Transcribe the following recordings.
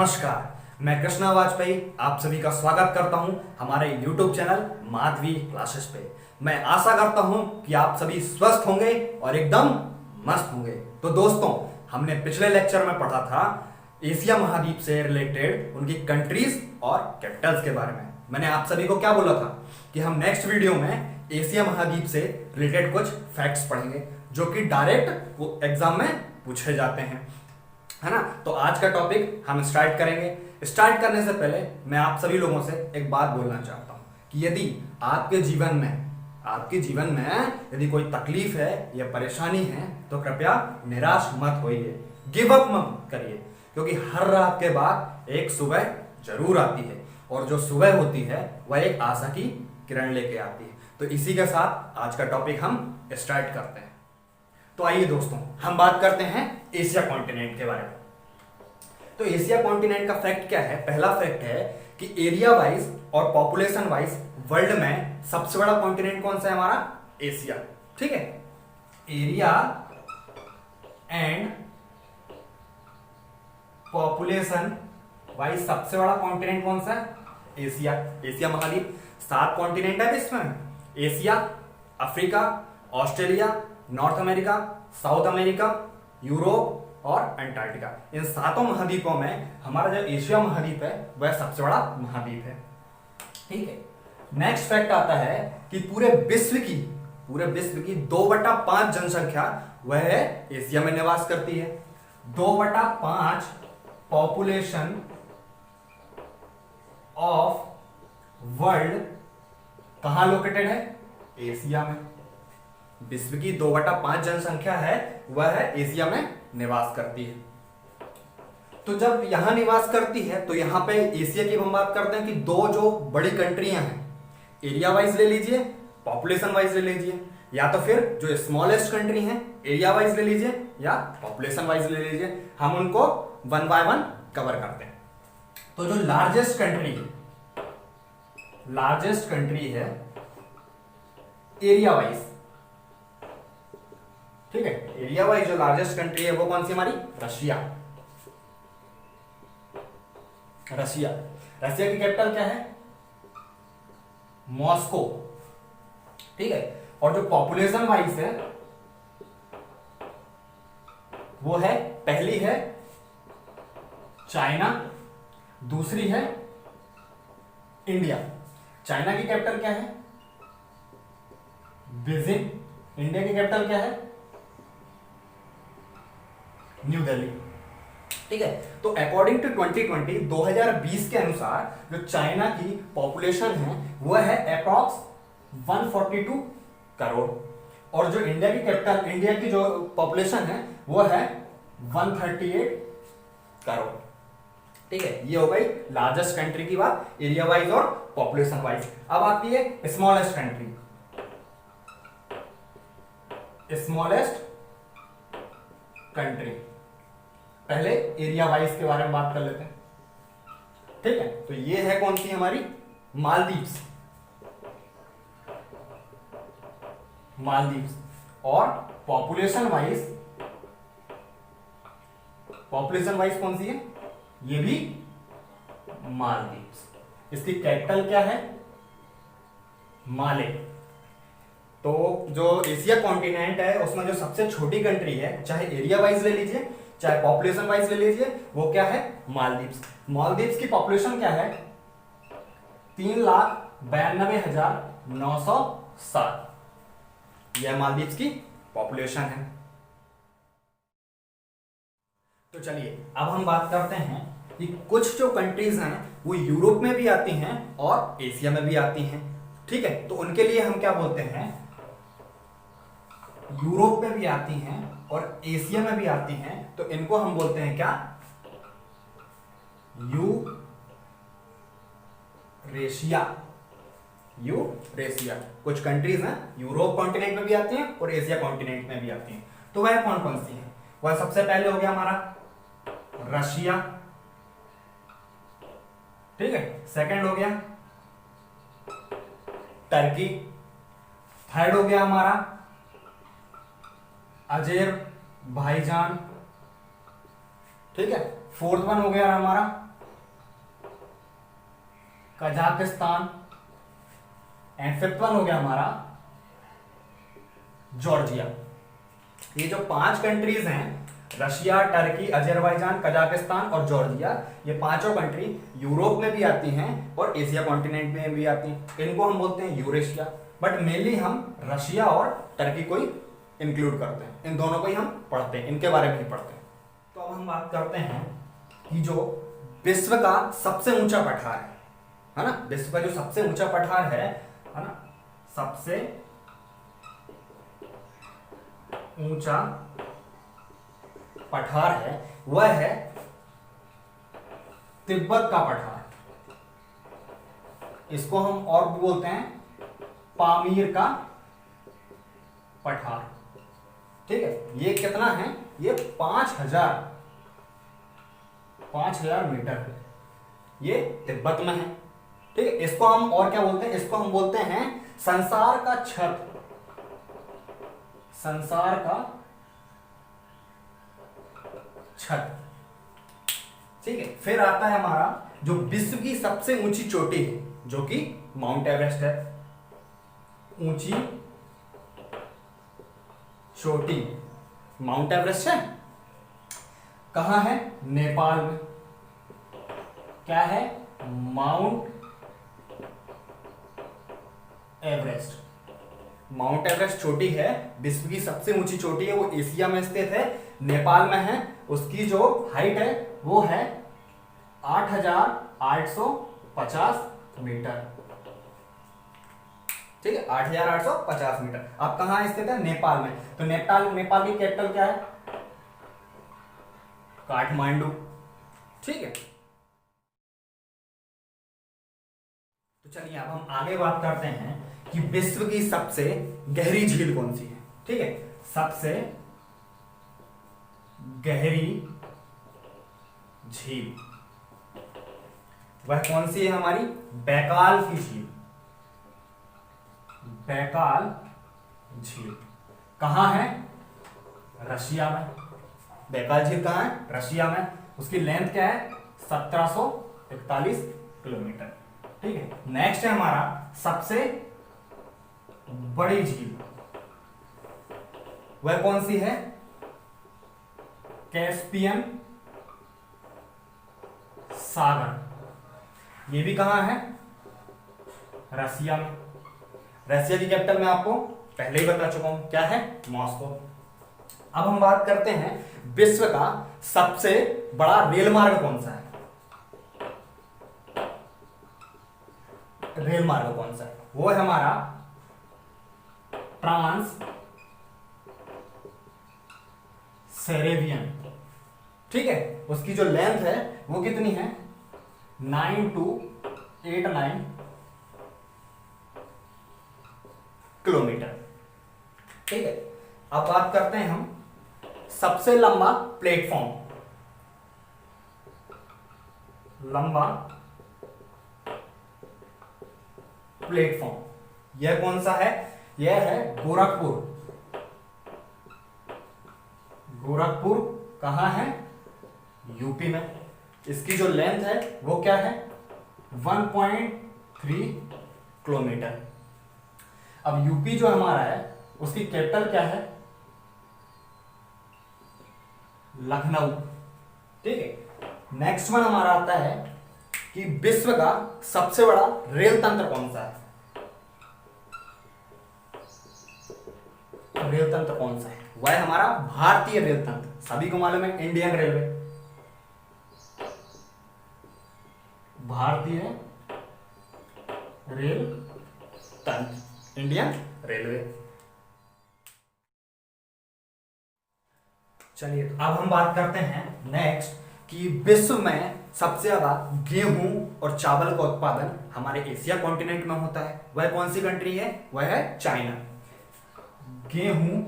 नमस्कार, मैं कृष्णा वाजपेयी आप सभी का स्वागत करता हूं हमारे YouTube चैनल माधवी क्लासेस पे। मैं आशा करता हूं कि आप सभी स्वस्थ होंगे और एकदम मस्त होंगे। तो दोस्तों, हमने पिछले लेक्चर में पढ़ा था एशिया महाद्वीप से रिलेटेड उनकी कंट्रीज और कैपिटल्स के बारे में। मैंने आप सभी को क्या बोला था कि हम नेक्स्ट वीडियो में एशिया महाद्वीप से रिलेटेड कुछ फैक्ट्स पढ़ेंगे जो कि डायरेक्ट वो एग्जाम में पूछे जाते हैं, है ना। तो आज का टॉपिक हम स्टार्ट करेंगे। स्टार्ट करने से पहले मैं आप सभी लोगों से एक बात बोलना चाहता हूं कि यदि आपके जीवन में यदि कोई तकलीफ है या परेशानी है तो कृपया निराश मत होइए, गिव अप मत करिए, क्योंकि हर रात के बाद एक सुबह जरूर आती है और जो सुबह होती है वह एक आशा की किरण लेके आती है। तो इसी के साथ आज का टॉपिक हम स्टार्ट करते हैं। तो आइए दोस्तों, हम बात करते हैं एशिया कॉन्टिनेंट के बारे में। तो एशिया कॉन्टिनेंट का फैक्ट क्या है? पहला फैक्ट है कि एरिया वाइज और पॉपुलेशन वाइज वर्ल्ड में सबसे बड़ा कॉन्टिनेंट कौन सा है? हमारा एशिया। ठीक है, एरिया एंड पॉपुलेशन वाइज सबसे बड़ा कॉन्टिनेंट कौन सा है? एशिया। एशिया महाद्वीप 7 कॉन्टिनेंट है इसमें। Asia, Africa, Australia, north America, south America, Europe और अंटार्कटिका। इन 7 महाद्वीपों में हमारा जो एशिया महाद्वीप है वह सबसे बड़ा महाद्वीप है। ठीक है, नेक्स्ट फैक्ट आता है कि पूरे विश्व की 2/5 जनसंख्या वह है एशिया में निवास करती है। 2/5 पॉपुलेशन ऑफ वर्ल्ड कहां लोकेटेड है? एशिया में। विश्व की 2/5 जनसंख्या है वह है एशिया में निवास करती है। तो जब यहां निवास करती है तो यहां पे एशिया की हम बात करते हैं कि 2 जो बड़ी कंट्रियां हैं, एरिया वाइज ले लीजिए, पॉपुलेशन वाइज ले लीजिए, या तो फिर जो स्मॉलेस्ट कंट्री हैं एरिया वाइज ले लीजिए या पॉपुलेशन वाइज ले लीजिए। हम उनको 1 बाय 1 कवर करते हैं। तो जो लार्जेस्ट कंट्री है एरिया वाइज, ठीक है, एरिया वाइज जो लार्जेस्ट कंट्री है वो कौन सी? हमारी रशिया की कैपिटल क्या है? मॉस्को। ठीक है, और जो पॉपुलेशन वाइज है वो है, पहली है चाइना, दूसरी है इंडिया। चाइना की कैपिटल क्या है? बीजिंग। इंडिया की कैपिटल क्या है? न्यू दिल्ली। ठीक है, तो अकॉर्डिंग टू 2020 के अनुसार जो चाइना की पॉपुलेशन है वह है अप्रॉक्स 142 करोड़, और जो इंडिया की जो पॉपुलेशन है वह है 138 करोड़। ठीक है, ये हो गई लार्जेस्ट कंट्री की बात, एरिया वाइज और पॉपुलेशन वाइज। अब आती है स्मॉलेस्ट कंट्री। पहले एरिया वाइज के बारे में बात कर लेते हैं। ठीक है, तो ये है कौन सी? हमारी मालदीव्स। और पॉपुलेशन वाइज कौन सी है? ये भी मालदीव्स। इसकी कैपिटल क्या है? माले। तो जो एशिया कॉन्टिनेंट है उसमें जो सबसे छोटी कंट्री है, चाहे एरिया वाइज ले लीजिए चाहे पॉपुलेशन वाइज ले लीजिए, वो क्या है? मालदीव्स की पॉपुलेशन क्या है? 3,92,907। यह मालदीव्स की पॉपुलेशन है। तो चलिए अब हम बात करते हैं कि कुछ जो कंट्रीज हैं वो यूरोप में भी आती हैं और एशिया में भी आती हैं। ठीक है, तो उनके लिए हम क्या बोलते हैं? यूरोप में भी आती हैं और एशिया में भी आती हैं, तो इनको हम बोलते हैं क्या? यूरेशिया। कुछ कंट्रीज हैं यूरोप कॉन्टिनेंट में भी आती हैं और एशिया कॉन्टिनेंट में भी आती हैं। तो वह कौन कौन सी है? वह सबसे पहले हो गया हमारा रशिया। ठीक है, सेकंड हो गया टर्की। थर्ड हो गया हमारा अजरबैजान। ठीक है, फोर्थ वन हो गया हमारा कजाकिस्तान, एंड फिफ्थ वन हो गया हमारा जॉर्जिया। ये जो 5 कंट्रीज हैं, रशिया, टर्की, अजरबैजान, कजाकिस्तान और जॉर्जिया, ये पांचों कंट्री यूरोप में भी आती हैं और एशिया कॉन्टिनेंट में भी आती हैं। इनको हम बोलते हैं यूरेशिया, बट मेनली हम रशिया और टर्की को ही इंक्लूड करते हैं। इन दोनों को ही हम पढ़ते हैं, इनके बारे में ही पढ़ते हैं। तो अब हम बात करते हैं कि जो विश्व का सबसे ऊंचा पठार है ना, विश्व का जो सबसे ऊंचा पठार है ना, सबसे ऊंचा पठार है वह है तिब्बत का पठार। इसको हम और भी बोलते हैं पामीर का पठार। ठीक है, ये कितना है, ये 5000 मीटर है, ये तिब्बत में है। ठीक है, इसको हम और क्या बोलते हैं, इसको हम बोलते हैं संसार का छत, संसार का छत। ठीक है, फिर आता है हमारा जो विश्व की सबसे ऊंची चोटी है, जो कि माउंट एवरेस्ट है। ऊंची चोटी माउंट एवरेस्ट है, कहां है, नेपाल में। क्या है, माउंट एवरेस्ट। माउंट एवरेस्ट चोटी है, विश्व की सबसे ऊंची चोटी है, वो एशिया में स्थित है, नेपाल में है। उसकी जो हाइट है वो है 8850 मीटर। ठीक है, 8850 मीटर। अब कहां स्थित है, नेपाल में। तो नेपाल की कैपिटल क्या है, काठमांडू। ठीक है, तो चलिए अब हम आगे बात करते हैं कि विश्व की सबसे गहरी झील कौन सी है। ठीक है, सबसे गहरी झील वह कौन सी है, हमारी बैकाल की झील। बैकाल झील कहां है, रशिया में। बैकाल झील कहां है, रशिया में। उसकी लेंथ क्या है, 1741 किलोमीटर। ठीक है, नेक्स्ट है हमारा सबसे बड़ी झील, वह कौन सी है, कैस्पियन सागर। ये भी कहां है, रशिया में। रशिया की कैपिटल मैं आपको पहले ही बता चुका हूं, क्या है, मॉस्को। अब हम बात करते हैं विश्व का सबसे बड़ा रेल मार्ग कौन सा है। रेल मार्ग कौन सा है, वो है हमारा ट्रांस सेरेबियन। ठीक है, उसकी जो लेंथ है वो कितनी है, 9289 किलोमीटर। ठीक है, अब बात करते हैं हम सबसे लंबा प्लेटफॉर्म। लंबा प्लेटफॉर्म यह कौन सा है, यह है गोरखपुर। गोरखपुर कहां है, यूपी में। इसकी जो लेंथ है वो क्या है, 1.3 किलोमीटर। अब यूपी जो हमारा है उसकी कैपिटल क्या है, लखनऊ। ठीक है, नेक्स्ट वन हमारा आता है कि विश्व का सबसे बड़ा रेल तंत्र कौन सा है। रेल तंत्र कौन सा है, वह है हमारा भारतीय रेल तंत्र। सभी को मालूम है, इंडियन रेलवे। भारतीय रेल तंत्र, इंडियन रेलवे। चलिए अब हम बात करते हैं नेक्स्ट कि विश्व में सबसे ज्यादा गेहूं और चावल का उत्पादन हमारे एशिया कॉन्टिनेंट में होता है। वह कौन सी कंट्री है, वह है चाइना। गेहूं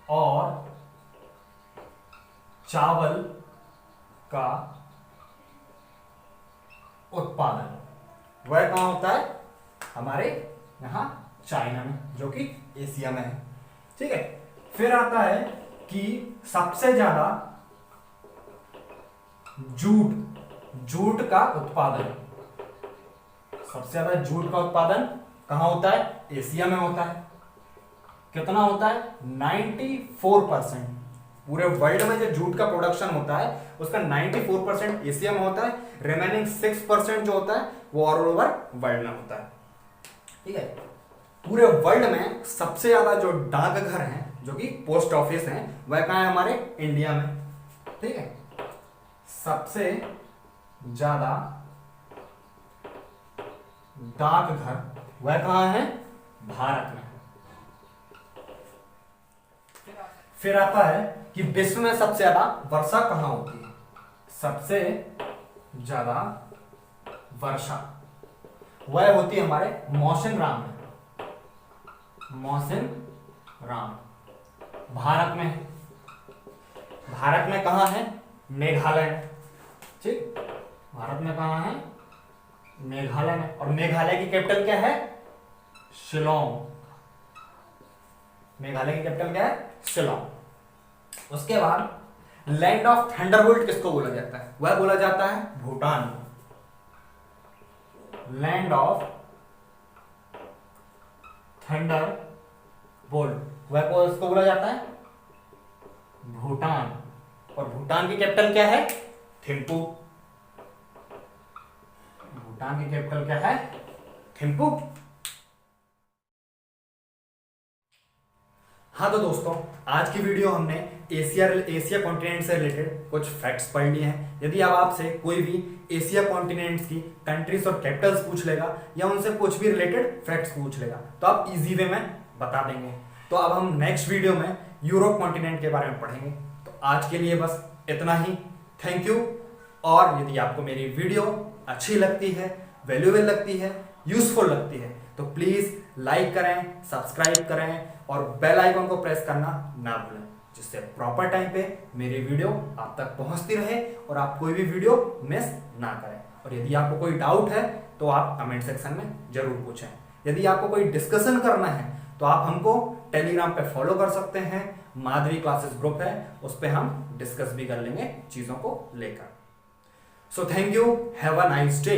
और चावल का उत्पादन वह कहां होता है, हमारे यहां चाइना में, जो कि एशिया में है। ठीक है, फिर आता है कि सबसे ज्यादा जूट का उत्पादन सबसे ज्यादा जूट का उत्पादन कहाँ होता है? एशिया में होता है। कितना होता है? 94%। पूरे वर्ल्ड में जो जूट का प्रोडक्शन होता है उसका 94% एशिया में होता है। रिमेनिंग 6% जो होता है वो ऑल ओवर वर्ल्ड में होता है। ठीक है। पूरे वर्ल्ड में सबसे ज्यादा जो डाकघर हैं, जो कि पोस्ट ऑफिस हैं, वह कहाँ है? हमारे इंडिया में। ठीक है। सबसे ज्यादा डाकघर वह कहाँ है? भारत में। फिर आता है कि विश्व में सबसे ज्यादा वर्षा कहां होती है? सबसे ज्यादा वर्षा वह होती है हमारे मौसिनराम में। मौसिनराम भारत में। भारत में कहां है? मेघालय। ठीक। भारत में कहां है? मेघालय में। और मेघालय की कैपिटल क्या है? शिलोंग। मेघालय की कैपिटल क्या है? शिलोंग। उसके बाद लैंड ऑफ थंडरबोल्ट किसको बोला जाता है? वह बोला जाता है भूटान। लैंड ऑफ थंडरबोल्ट वह किसको बोला जाता है? भूटान। और भूटान की कैपिटल क्या है? थिम्पू। भूटान की कैपिटल क्या है? थिम्पू। हाँ तो दोस्तों, आज की वीडियो हमने एशिया कॉन्टिनेंट से रिलेटेड कुछ फैक्ट्स पढ़ लिए हैं। यदि अब आपसे कोई भी एशिया कॉन्टिनेंट्स की कंट्रीज और कैपिटल्स पूछ लेगा या उनसे कुछ भी रिलेटेड फैक्ट्स पूछ लेगा तो आप इजी वे में बता देंगे। तो अब हम नेक्स्ट वीडियो में यूरोप कॉन्टिनेंट के बारे में पढ़ेंगे। तो आज के लिए बस इतना ही। Thank you. और यदि आपको मेरी वीडियो अच्छी लगती है, वैल्यूएबल लगती है, यूजफुल लगती है तो प्लीज लाइक करें, सब्सक्राइब करें और बेल आइकन को प्रेस करना ना भूलें, जिससे प्रॉपर टाइम पे मेरी वीडियो आप तक पहुंचती रहे और आप कोई भी वीडियो मिस ना करें। और यदि आपको कोई डाउट है तो आप कमेंट सेक्शन में जरूर पूछें। यदि आपको कोई डिस्कशन करना है तो आप हमको टेलीग्राम पे फॉलो कर सकते हैं। माधवी क्लासेस ग्रुप है, उस पर हम डिस्कस भी कर लेंगे चीजों को लेकर। So thank you. Have a nice day.